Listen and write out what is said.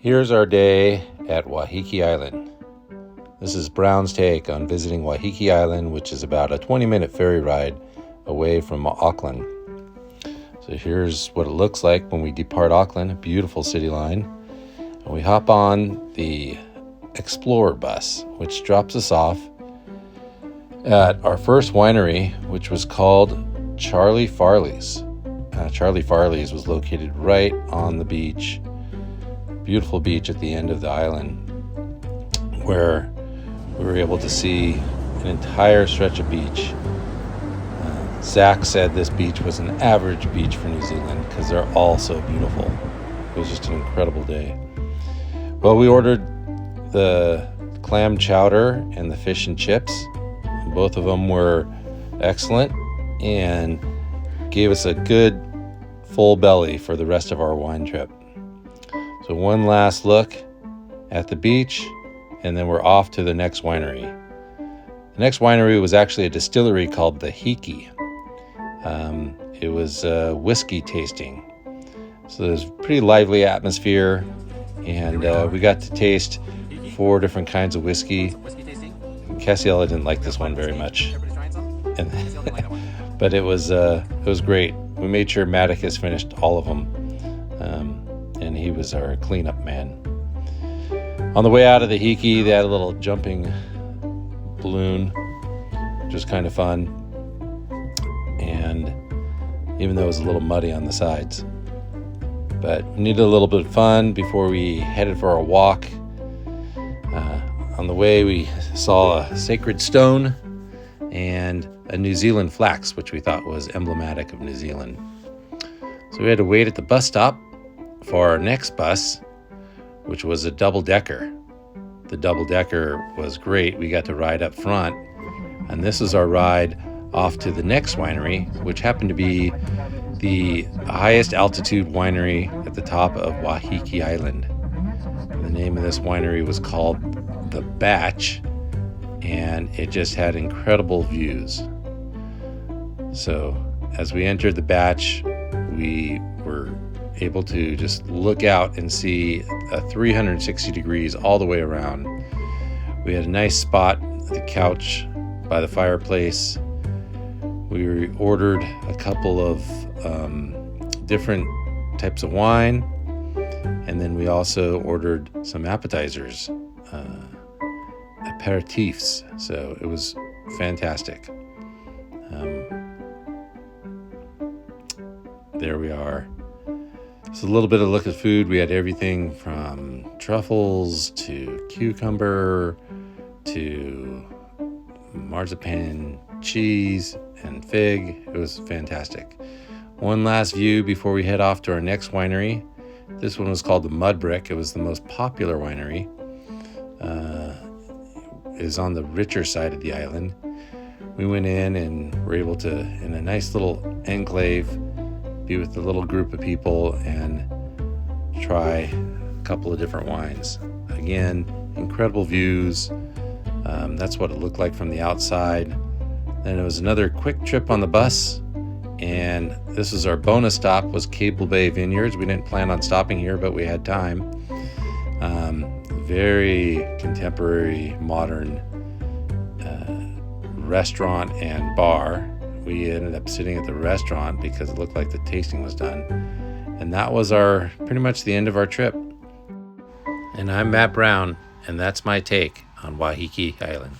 Here's our day at Waiheke Island. This is Brown's take on visiting Waiheke Island, which is about a 20-minute ferry ride away from Auckland. So here's what it looks like when we depart Auckland, a beautiful city line. And we hop on the Explorer bus, which drops us off at our first winery, which was called Charlie Farley's. Charlie Farley's was located right on the beach, beautiful beach at the end of the island, where we were able to see an entire stretch of beach. Zach said this beach was an average beach for New Zealand because they're all so beautiful. It was just an incredible day. Well, we ordered the clam chowder and the fish and chips. Both of them were excellent and gave us a good full belly for the rest of our wine trip. So one last look at the beach, and then we're off to the next winery. The next winery was actually a distillery called the Waiheke. It was whiskey tasting. So there's a pretty lively atmosphere, and we got to taste 4 different kinds of whiskey. Cassiela didn't like this one very much, but it was great. We made sure Maticus finished all of them, and he was our cleanup man. On the way out of the Waiheke, they had a little jumping balloon, which was kind of fun, and even though it was a little muddy on the sides, but we needed a little bit of fun before we headed for our walk. On the way, we saw a sacred stone and a New Zealand flax, which we thought was emblematic of New Zealand. So we had to wait at the bus stop for our next bus, which was a double-decker. The double-decker was great. We got to ride up front, and this is our ride off to the next winery, which happened to be the highest altitude winery at the top of Waiheke Island. The name of this winery was called The Batch, and it just had incredible views. So as we entered the Batch, we were able to just look out and see 360 degrees all the way around. We had a nice spot at the couch by the fireplace. We ordered a couple of different types of wine, and then we also ordered some appetizers, aperitifs. So it was fantastic. There we are. So a little bit of look at food. We had everything from truffles to cucumber to marzipan, cheese, and fig. It was fantastic. One last view before we head off to our next winery. This one was called the Mud Brick. It was the most popular winery. It is on the richer side of the island. We went in and were able to, in a nice little enclave, be with a little group of people and try a couple of different wines. Again, incredible views. That's what it looked like from the outside. Then it was another quick trip on the bus, and this is our bonus stop, was Cable Bay Vineyards. We didn't plan on stopping here, but we had time. Very contemporary, modern restaurant and bar. We ended up sitting at the restaurant because it looked like the tasting was done. And that was pretty much the end of our trip. And I'm Matt Brown, and that's my take on Waiheke Island.